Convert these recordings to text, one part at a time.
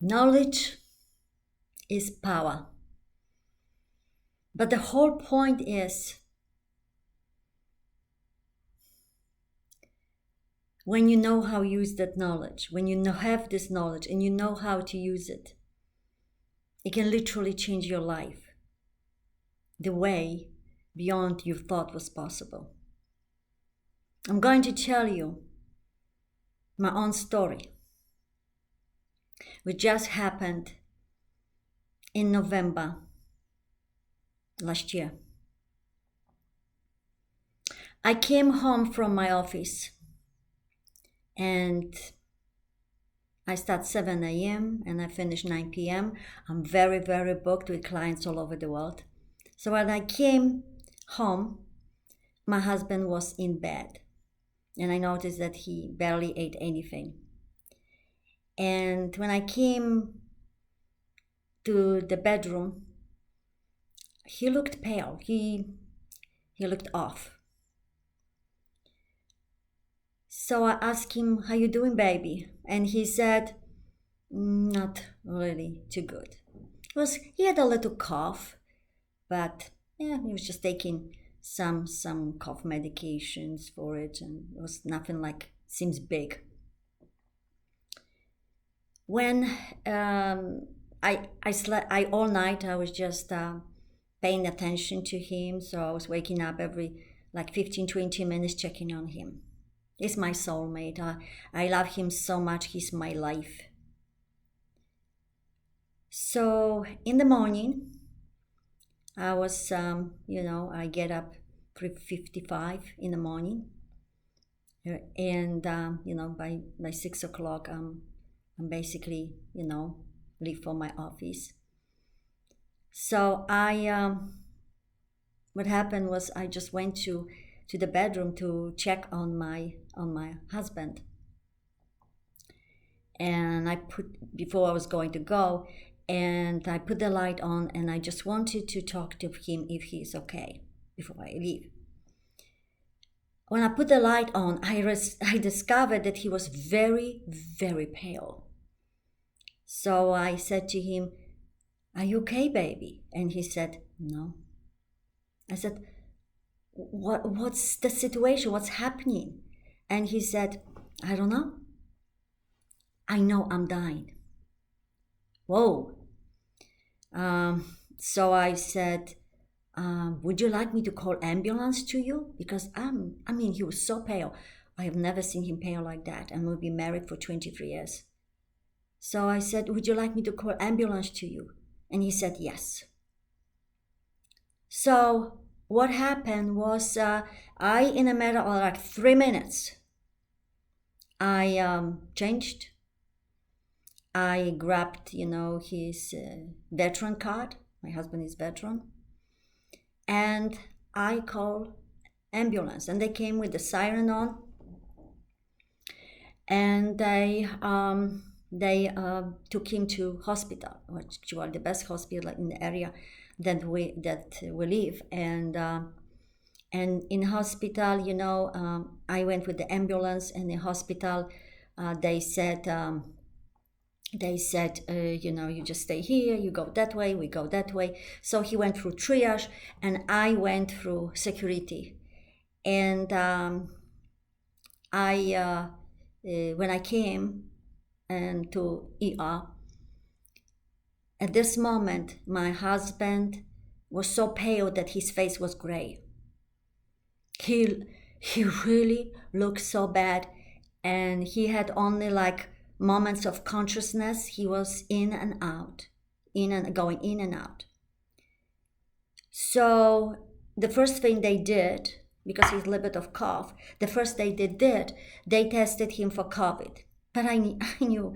Knowledge is power. But the whole point is when you know how to use that knowledge, when you have this knowledge and you know how to use it, it can literally change your life the way beyond you thought was possible. I'm going to tell you my own story, which just happened in November last year. I came home from my office and I start 7 a.m. and I finish 9 p.m. I'm very, very booked with clients all over the world. So when I came home, my husband was in bed and I noticed that he barely ate anything. And when I came to the bedroom, he looked pale. He looked off. So I asked him, "How you doing, baby?" And he said, "Not really too good." He had a little cough, but yeah, he was just taking some cough medications for it, and it was nothing like seems big. When I slept, all night I was just paying attention to him, so I was waking up every like 15-20 minutes checking on him. He's my soulmate. I love him so much. He's my life. So in the morning, I was, I get up 3:55 in the morning, and by 6 o'clock, I'm basically, leave for my office. So what happened was I just went to the bedroom to check on my husband, and before I was going to go, and I put the light on, and I just wanted to talk to him if he's okay before I leave. When I put the light on, I discovered that he was very, very pale. So I said to him, "Are you okay, baby?" And he said, "No." I said, What's the situation? What's happening?" And he said, "I don't know. I know I'm dying." Whoa. So I said, "Would you like me to call ambulance to you?" Because he was so pale. I have never seen him pale like that, and we've been married for 23 years. So I said, "Would you like me to call ambulance to you?" And he said, "Yes." So what happened was, in a matter of like 3 minutes, I changed. I grabbed, his veteran card. My husband is veteran. And I called ambulance, and they came with the siren on. And they took him to hospital, which was the best hospital in the area that we live. And in hospital, I went with the ambulance, and the hospital, they said, you just stay here, you go that way, we go that way. So he went through triage, and I went through security. And when I came and to ER, at this moment, my husband was so pale that his face was gray. He really looked so bad, and he had only like moments of consciousness. He was in and out, going in and out. So the first thing they did, because he's a little bit of cough, the first thing they did, they tested him for COVID. But I knew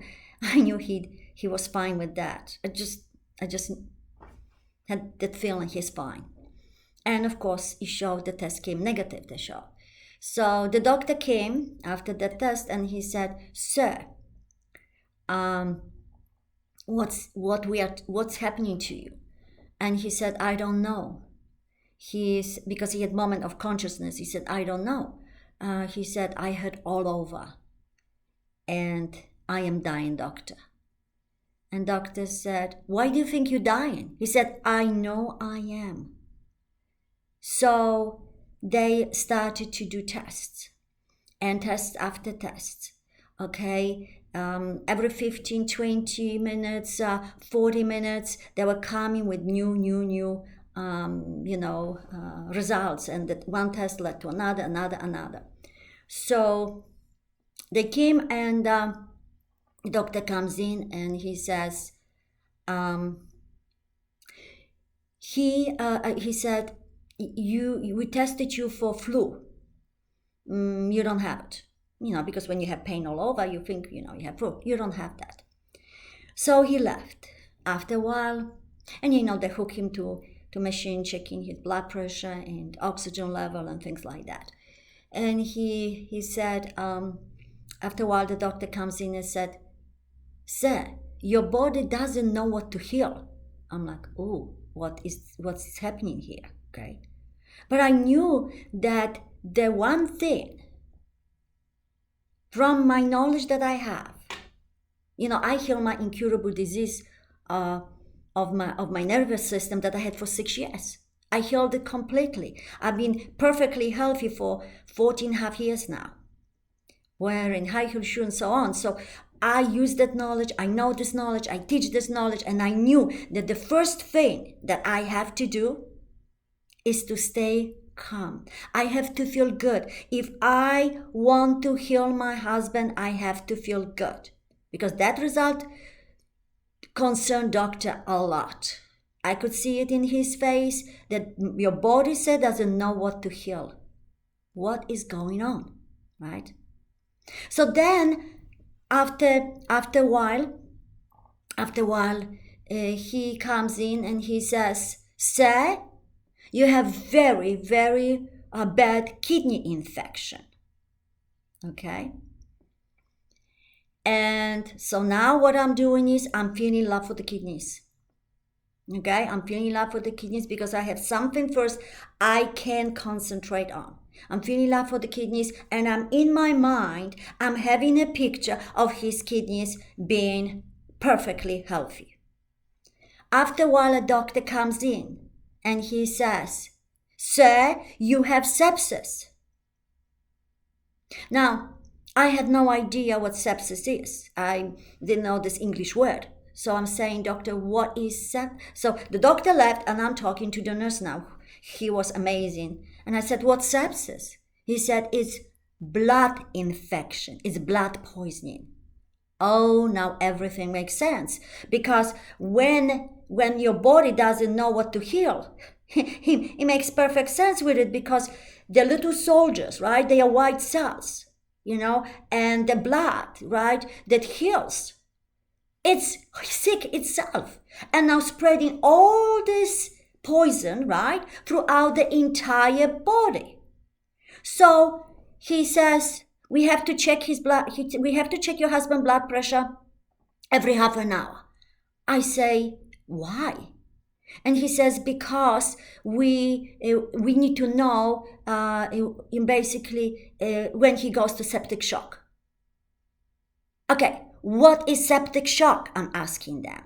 he was fine with that. I just had that feeling he's fine. And of course, the test came negative, they showed. So the doctor came after the test, and he said, "Sir, what's happening to you?" And he said, "I don't know." Because he had moment of consciousness. He said, "I don't know." He said, "I heard all over, and I am dying, doctor." And doctor said, why do you think you're dying? He said, I know I am. So they started to do tests, and test after test. Okay, every 15, 20 minutes, 40 minutes, they were coming with new results, and that one test led to another. So they came, and the doctor comes in and he says, he said, we tested you for flu. You don't have it, because when you have pain all over, you think, you have flu. You don't have that. So he left after a while, and they hook him to machine checking his blood pressure and oxygen level and things like that. And he said, after a while, the doctor comes in and said, sir, your body doesn't know what to heal. I'm like, oh, what's happening here? Okay. But I knew that the one thing from my knowledge that I have, I heal my incurable disease of my nervous system that I had for 6 years. I healed it completely. I've been perfectly healthy for 14.5 years now, wearing high heel shoes and so on. So I use that knowledge, I know this knowledge, I teach this knowledge, and I knew that the first thing that I have to do is to stay calm. I have to feel good. If I want to heal my husband, I have to feel good, because that result concerned doctor a lot. I could see it in his face that your body said doesn't know what to heal. What is going on, right? So then after a while, he comes in and he says, sir, you have very, very bad kidney infection. Okay? And so now what I'm doing is I'm feeling love for the kidneys. Okay? I'm feeling love for the kidneys because I have something first I can concentrate on. I'm feeling love for the kidneys, and I'm in my mind, I'm having a picture of his kidneys being perfectly healthy. After a while, a doctor comes in and he says, sir, you have sepsis. Now, I had no idea what sepsis is. I didn't know this English word. So I'm saying, doctor, what is sepsis? So the doctor left and I'm talking to the nurse now. He was amazing. And I said, what's sepsis? He said, it's blood infection. It's blood poisoning. Oh, now everything makes sense. Because when your body doesn't know what to heal, it makes perfect sense with it, because the little soldiers, right? They are white cells, and the blood, right, that heals. It's sick itself. And now spreading all this poison, right, throughout the entire body. So he says, we have to check his blood. We have to check your husband's blood pressure every half an hour. I say, why? And he says, because we need to know basically when he goes to septic shock. Okay, what is septic shock? I'm asking them.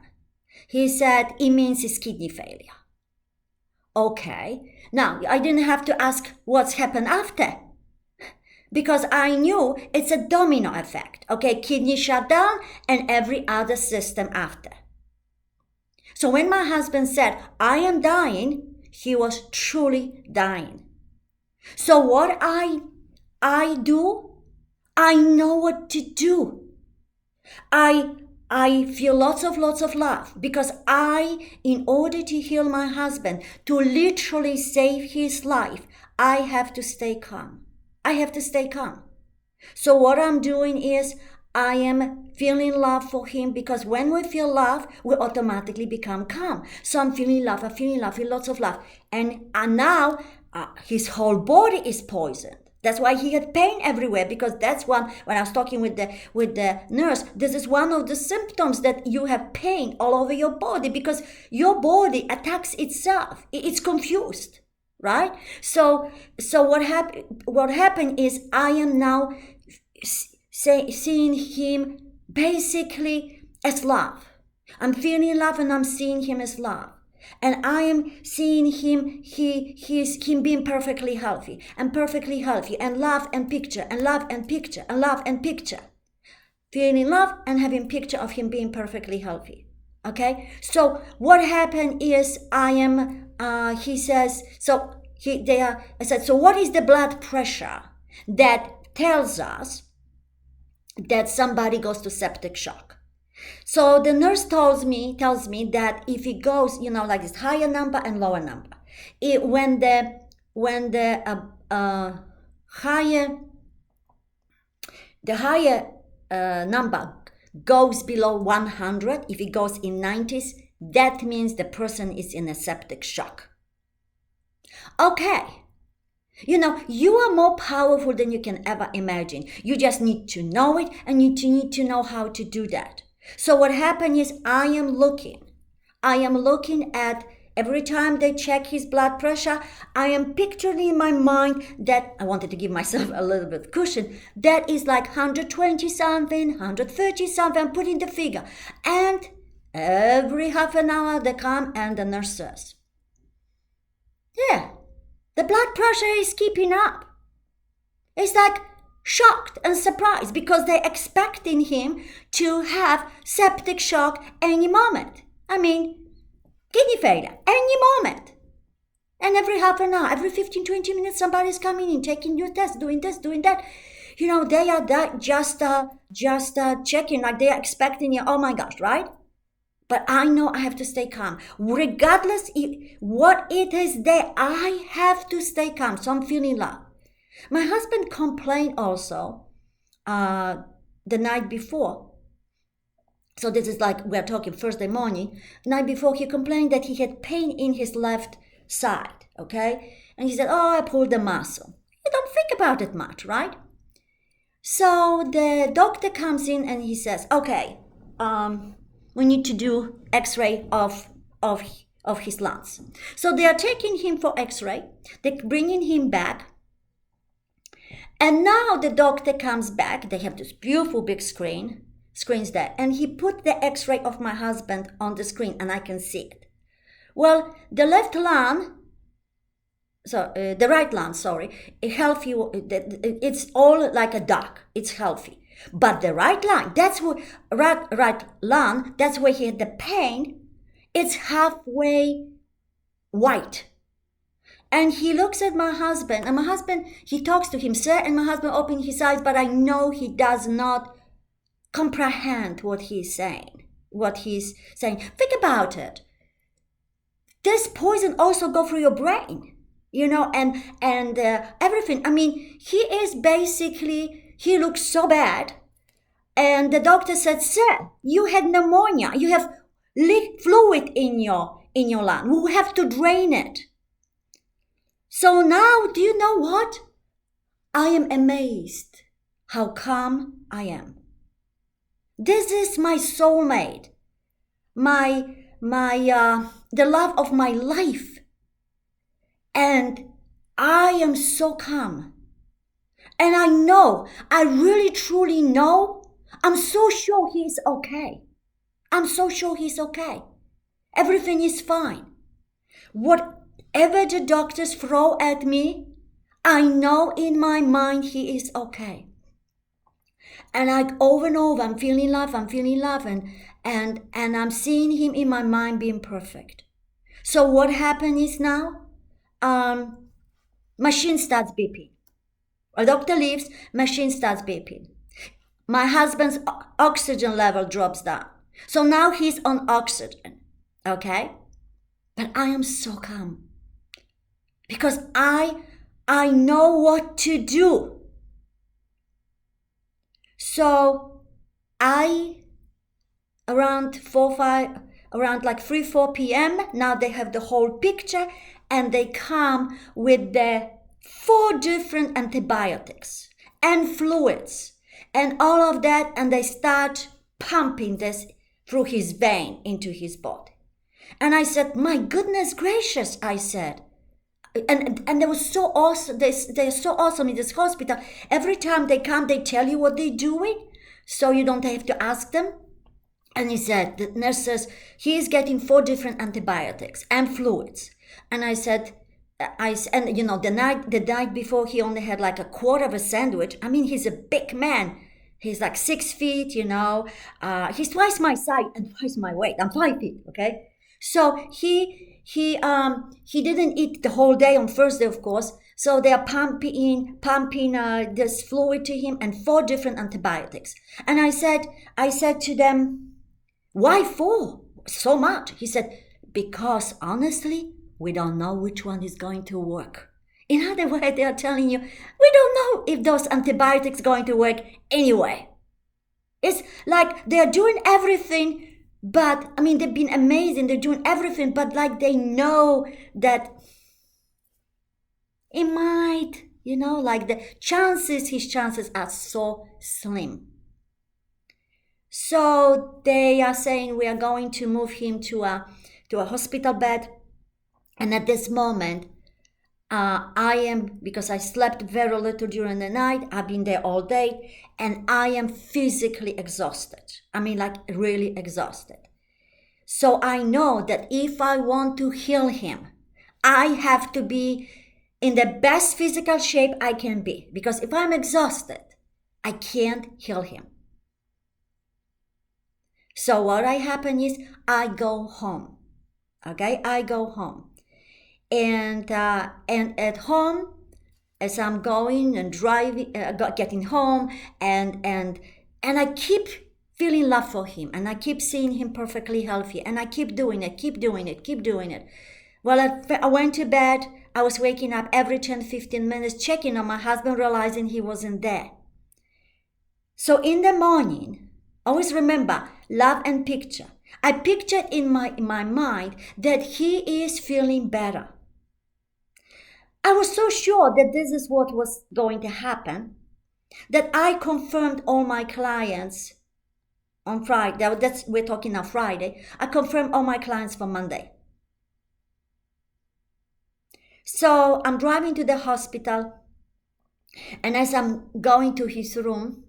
He said, it means it's kidney failure. Okay, now I didn't have to ask what's happened after, because I knew it's a domino effect. Okay, kidney shut down and every other system after. So when my husband said, I am dying, he was truly dying. So what I do, I know what to do. I feel lots of love, because in order to heal my husband, to literally save his life, I have to stay calm. I have to stay calm. So what I'm doing is I am feeling love for him, because when we feel love, we automatically become calm. So I'm feeling love, feel lots of love. And now his whole body is poisoned. That's why he had pain everywhere, because that's when I was talking with the nurse, this is one of the symptoms, that you have pain all over your body, because your body attacks itself. It's confused, right? So what happened is I am now seeing him basically as love. I'm feeling love and I'm seeing him as love. And I am seeing him, him being perfectly healthy and love and picture and love and picture and love and picture. Feeling love and having picture of him being perfectly healthy. Okay? So what happened is he says, I said, so what is the blood pressure that tells us that somebody goes to septic shock? So the nurse tells me that if it goes, like this higher number and lower number, when the higher number goes below 100, if it goes in 90s, that means the person is in a septic shock. Okay. You are more powerful than you can ever imagine. You just need to know it, and you need to know how to do that. So what happened is I am looking at every time they check his blood pressure, I am picturing in my mind that I wanted to give myself a little bit of cushion. That is like 120 something, 130 something, I'm putting the figure. And every half an hour they come and the nurse says, yeah, the blood pressure is keeping up. It's like shocked and surprised because they're expecting him to have septic shock any moment. I mean, kidney failure, any moment. And every half an hour, every 15, 20 minutes, somebody's coming in, taking your test, doing this, doing that. They are just checking, like they are expecting you, oh my gosh, right? But I know I have to stay calm. Regardless what it is there, I have to stay calm. So I'm feeling love. My husband complained also the night before. So this is like we're talking Thursday morning. The night before he complained that he had pain in his left side, okay? And he said, oh, I pulled the muscle. You don't think about it much, right? So the doctor comes in and he says, okay, we need to do x-ray of his lungs. So they are taking him for x-ray. They're bringing him back. And now the doctor comes back. They have this beautiful big screens there. And he put the x-ray of my husband on the screen and I can see it. Well, the left lung, the right lung, healthy. It's all like a duck. It's healthy. But the right lung, right lung, that's where he had the pain. It's halfway white. And he looks at my husband, and my husband, he talks to him, sir, and my husband opens his eyes, but I know he does not comprehend what he's saying. Think about it. This poison also go through your brain, and everything. I mean, he looks so bad. And the doctor said, sir, you had pneumonia. You have fluid in your lung. We have to drain it. So now, do you know what? I am amazed how calm I am. This is my soulmate, the love of my life. And I am so calm. And I really truly know, I'm so sure he's okay. Everything is fine. Whatever the doctors throw at me, I know in my mind he is okay. And over and over, I'm feeling love, and I'm seeing him in my mind being perfect. So what happened is now, machine starts beeping. A doctor leaves, machine starts beeping. My husband's oxygen level drops down. So now he's on oxygen, okay? But I am so calm. Because I know what to do. So around 3-4 p.m., now they have the whole picture and they come with the 4 different antibiotics and fluids and all of that, and they start pumping this through his vein into his body. And I said, my goodness gracious, I said. And they were so awesome. They're so awesome in this hospital. Every time they come, they tell you what they're doing, so you don't have to ask them. And he said, the nurse says, he is getting 4 different antibiotics and fluids. And I said, and you know, the night before he only had like a quarter of a sandwich. I mean, he's a big man. He's like 6 feet, you know. He's twice my size and twice my weight. I'm 5 feet, okay? So he didn't eat the whole day on Thursday, of course. So they are pumping this fluid to him and 4 different antibiotics. And I said to them, why 4? So much. He said, because honestly, we don't know which one is going to work. In other words, they are telling you, we don't know if those antibiotics are going to work anyway. It's like they're doing everything, but I mean, they've been amazing. They're doing everything, but like they know that it might, you know, like his chances are so slim. So they are saying we are going to move him to a hospital bed. And at this moment, I am, because I slept very little during the night, I've been there all day, and I am physically exhausted. I mean, like really exhausted. So I know that if I want to heal him, I have to be in the best physical shape I can be. Because if I'm exhausted, I can't heal him. So what happen is I go home. Okay, I go home. And at home, as I'm going and driving, getting home, and I keep feeling love for him, and I keep seeing him perfectly healthy, and I keep doing it. Well, I went to bed. I was waking up every 10-15 minutes, checking on my husband, realizing he wasn't there. So in the morning, always remember, love and picture. I pictured in my mind that he is feeling better. I was so sure that this is what was going to happen that I confirmed all my clients on Friday. We're talking now Friday. I confirmed all my clients for Monday. So I'm driving to the hospital, and as I'm going to his room,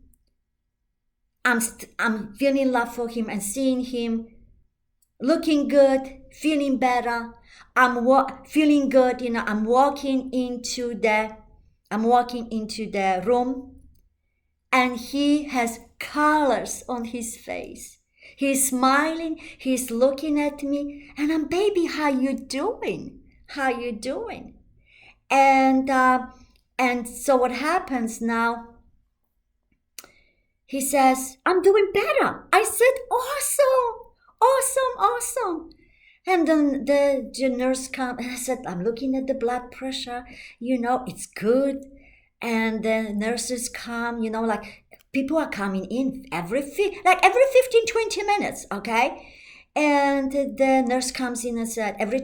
I'm feeling love for him and seeing him looking good, feeling better. I'm feeling good, you know. I'm walking into the room, and he has colors on his face. He's smiling. He's looking at me, and I'm, baby, how you doing? How you doing? And so what happens now? He says, I'm doing better. I said, awesome. And then the nurse comes, and I said, I'm looking at the blood pressure, you know, it's good. And the nurses come, you know, like people are coming in every 15, 20 minutes, okay? And the nurse comes in and said, every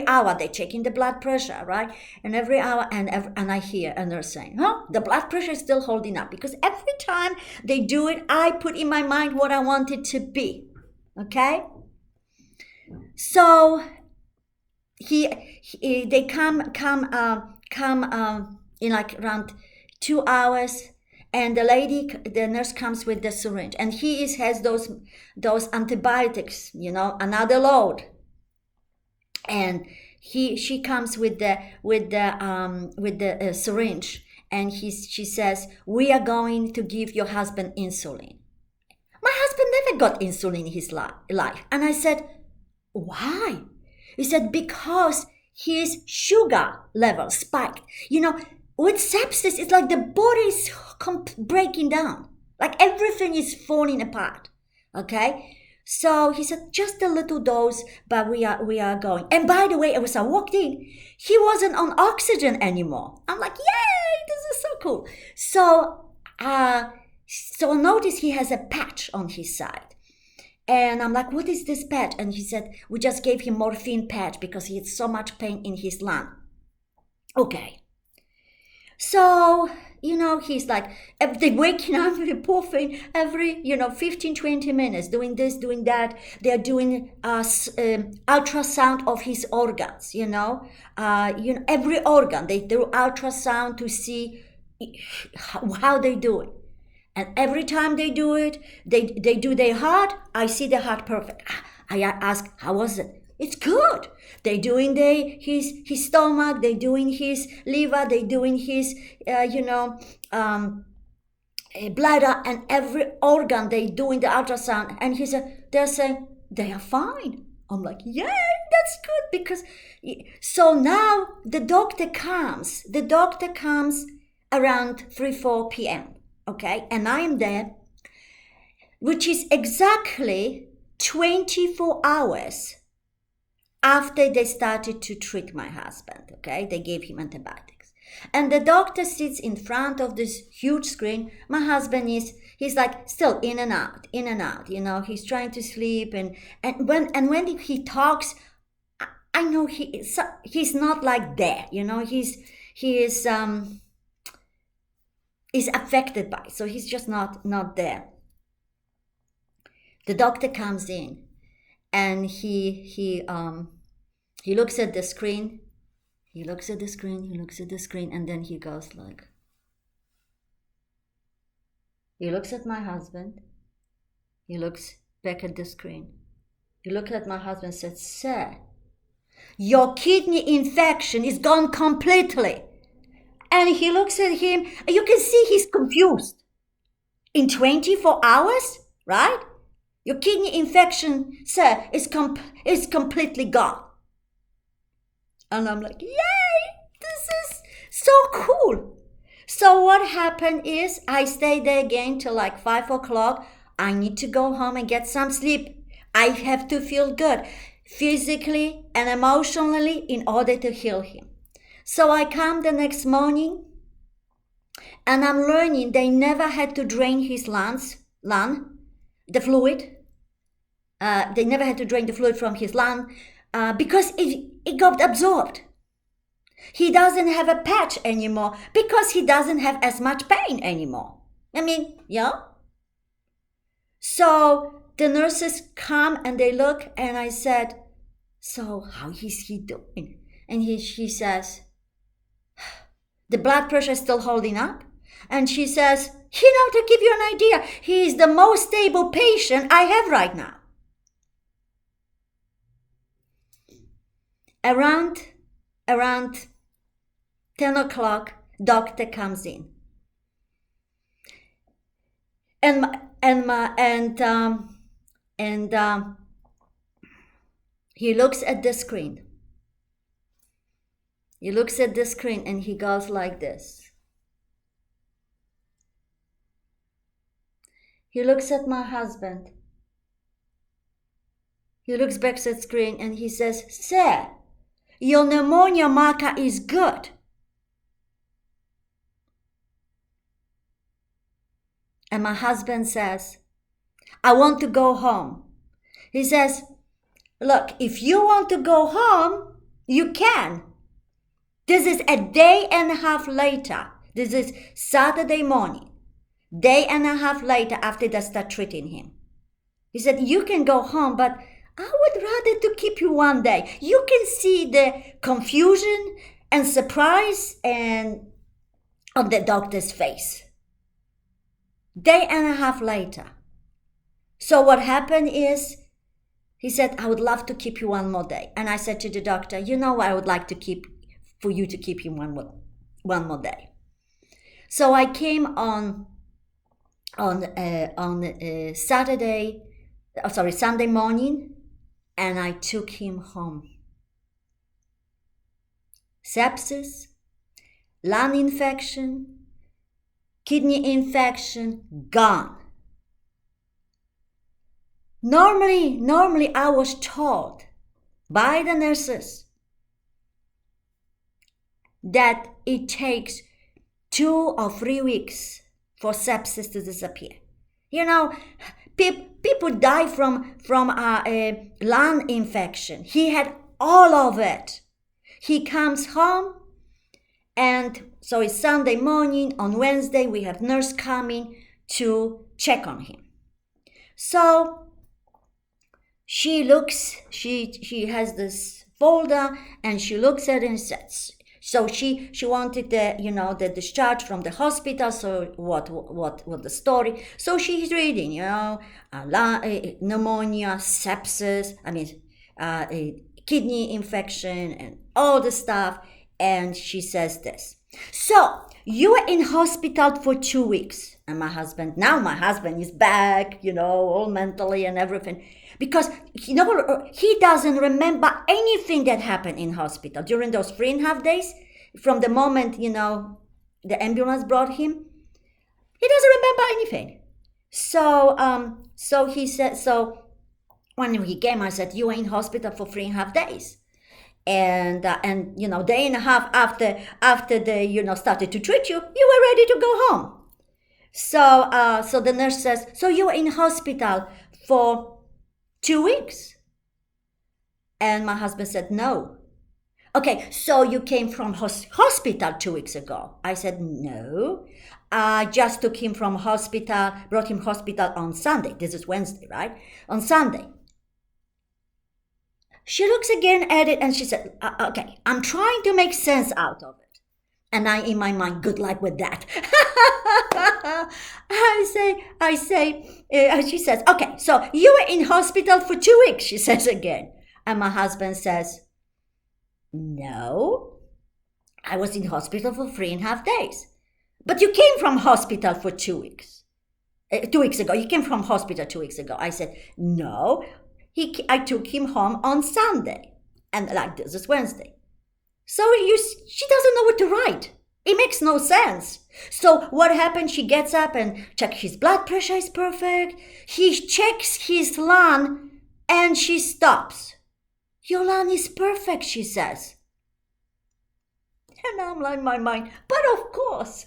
hour, they're checking the blood pressure, right? And every hour, and I hear a nurse saying, the blood pressure is still holding up. Because every time they do it, I put in my mind what I want it to be, okay? So they come in like around 2 hours. And the nurse comes with the syringe, and he has those antibiotics, you know, another load. And she comes with the syringe, and she says, we are going to give your husband insulin. My husband never got insulin in his life. And I said, why? He said, because his sugar level spiked. You know, with sepsis, it's like the body is breaking down. Like everything is falling apart. Okay? So he said, just a little dose, but we are going. And by the way, as I walked in, he wasn't on oxygen anymore. I'm like, yay, this is so cool. So I noticed he has a patch on his side. And I'm like, what is this patch? And he said, we just gave him morphine patch because he had so much pain in his lung. Okay. So, you know, he's like, they're waking up with poor thing every, 15, 20 minutes, doing this, doing that. They're doing ultrasound of his organs, every organ. They do ultrasound to see how they do it. And every time they do it, they do their heart. I see the heart perfect. I ask, how was it? It's good. They doing his stomach. They doing his liver. They doing his bladder, and every organ. They doing the ultrasound. And he said, they're saying they are fine. I'm like, yay, that's good, because so now the doctor comes. The doctor comes around 3-4 p.m. Okay, and I am there, which is exactly 24 hours after they started to treat my husband. Okay, they gave him antibiotics, and the doctor sits in front of this huge screen. My husband he's like still in and out. He's trying to sleep, and when he talks, I know he's not like there. Is affected by it, so he's just not there. The doctor comes in, and he looks at the screen. He looks at the screen, and then he goes like, he looks at my husband. He looks back at the screen. He looked at my husband and said, "Sir, your kidney infection is gone completely." And he looks at him, and you can see he's confused. In 24 hours, right? Your kidney infection, sir, is completely gone. And I'm like, yay, this is so cool. So what happened is I stayed there again till like 5 o'clock. I need to go home and get some sleep. I have to feel good physically and emotionally in order to heal him. So I come the next morning, and I'm learning they never had to drain his lung, the fluid. They never had to drain the fluid from his lung because it got absorbed. He doesn't have a patch anymore because he doesn't have as much pain anymore. So the nurses come and they look, and I said, "So how is he doing?" And she says, "The blood pressure is still holding up." And she says, to give you an idea, he is the most stable patient I have right now. Around 10 o'clock, doctor comes in. And he looks at the screen. He looks at the screen and he goes like this. He looks at my husband. He looks back at the screen and he says, "Sir, your pneumonia marker is good." And my husband says, "I want to go home." He says, "Look, if you want to go home, you can." This is a day and a half later. This is Saturday morning. Day and a half later after they start treating him. He said, "You can go home, but I would rather to keep you one day." You can see the confusion and surprise and on the doctor's face. Day and a half later. So what happened is, he said, "I would love to keep you one more day." And I said to the doctor, I would like for you to keep him one more day. So I came on Sunday morning, and I took him home. Sepsis, lung infection, kidney infection, gone. Normally I was told by the nurses that it takes 2 or 3 weeks for sepsis to disappear. People die from a lung infection. He had all of it. He comes home, and so it's Sunday morning. On Wednesday, we have nurse coming to check on him. So she looks, she has this folder, and she looks at it and says, So she wanted the discharge from the hospital. So what the story? So she's reading, pneumonia, sepsis. I mean, a kidney infection and all the stuff. And she says this. So you were in hospital for 2 weeks. And my husband is back, all mentally and everything. Because he doesn't remember anything that happened in hospital during those 3.5 days. From the moment, the ambulance brought him, he doesn't remember anything. So he said, so when he came, I said, you were in hospital for 3.5 days. And day and a half after they started to treat you, you were ready to go home. So the nurse says, so you were in hospital for 2 weeks? And my husband said, no. Okay, so you came from hospital 2 weeks ago? I said, no. I just took him from hospital, brought him hospital on Sunday. This is Wednesday, right? On Sunday. She looks again at it and she said, okay, I'm trying to make sense out of it. And I, in my mind, good luck with that. She says, okay, so you were in hospital for 2 weeks, she says again. And my husband says, no, I was in hospital for 3.5 days. But you came from hospital for 2 weeks. 2 weeks ago, you came from hospital 2 weeks ago. I said, no, I took him home on Sunday. And like this is Wednesday. So she doesn't know what to write. It makes no sense. So what happened? She gets up and checks his blood pressure is perfect. He checks his lung and she stops. Your lung is perfect, she says. And I'm like in my mind, but of course.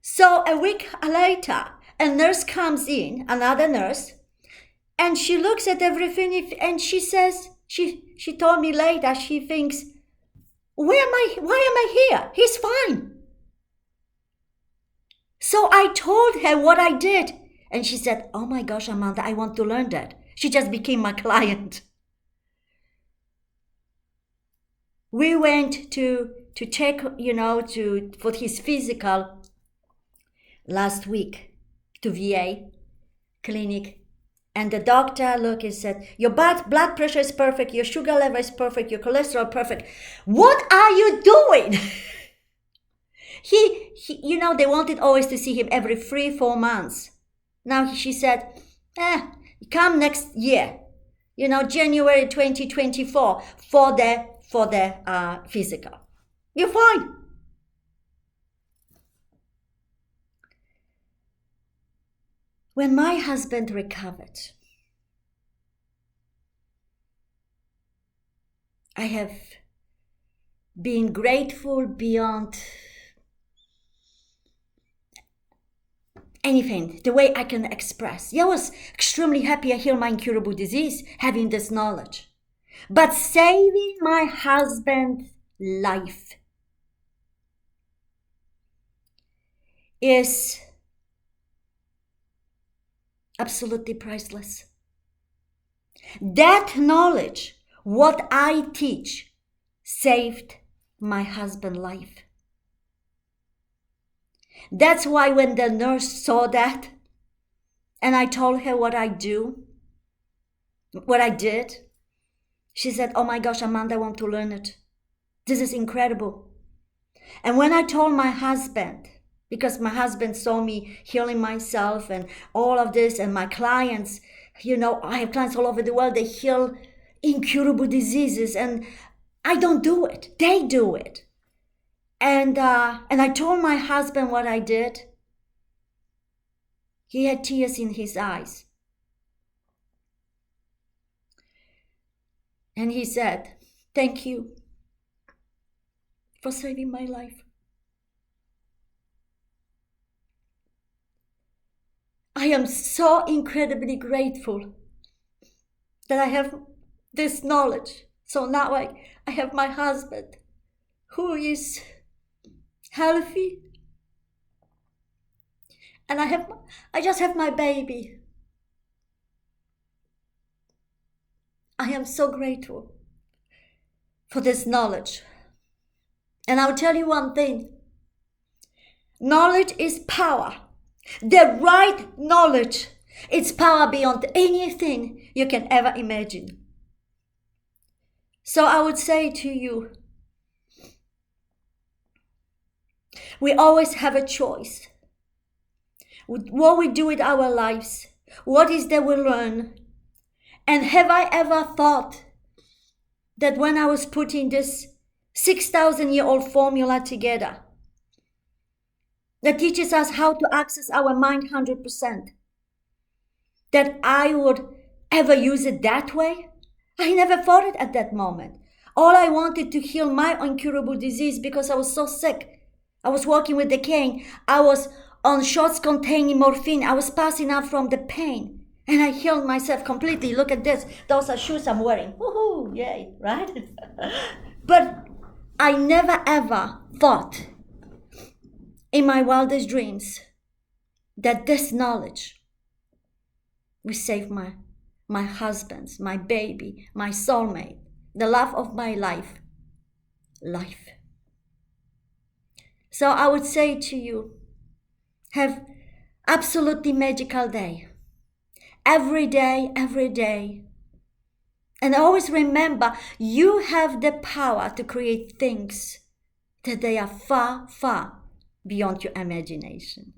So a week later, a nurse comes in, another nurse, and she looks at everything and she says, she told me later, she thinks, why am I here? He's fine. So I told her what I did. And she said, oh my gosh, Amanda, I want to learn that. She just became my client. We went to check, for his physical last week to VA clinic. And the doctor looked and said, your blood pressure is perfect, your sugar level is perfect, your cholesterol perfect. What are you doing? He they wanted always to see him every 3-4 months. Now she said, come next year, January 2024 for the physical. You're fine. When my husband recovered, I have been grateful beyond anything, the way I can express. I was extremely happy I healed my incurable disease, having this knowledge. But saving my husband's life is absolutely priceless. That knowledge, what I teach, saved my husband's life. That's why when the nurse saw that, and I told her what I did, she said, oh my gosh, Amanda, I want to learn it. This is incredible. And when I told my husband, because my husband saw me healing myself and all of this, and my clients, I have clients all over the world, they heal incurable diseases, and I don't do it. They do it. And I told my husband what I did. He had tears in his eyes. And he said, thank you for saving my life. I am so incredibly grateful that I have this knowledge. So now I have my husband who is healthy. And I just have my baby. I am so grateful. for this knowledge. And I'll tell you one thing. Knowledge is power. The right knowledge. It's power beyond anything you can ever imagine. So I would say to you, we always have a choice. What we do with our lives, what is that we learn. And have I ever thought that when I was putting this 6,000-year-old formula together, that teaches us how to access our mind 100%, that I would ever use it that way? I never thought it at that moment. All I wanted to heal my incurable disease because I was so sick. I was walking with the cane. I was on shots containing morphine. I was passing out from the pain. And I healed myself completely. Look at this. Those are shoes I'm wearing. Woohoo, yay, right? But I never ever thought in my wildest dreams that this knowledge will save my husband's, my baby, my soulmate, the love of my life. So I would say to you, have absolutely magical day. Every day. And always remember, you have the power to create things that they are far, far beyond your imagination.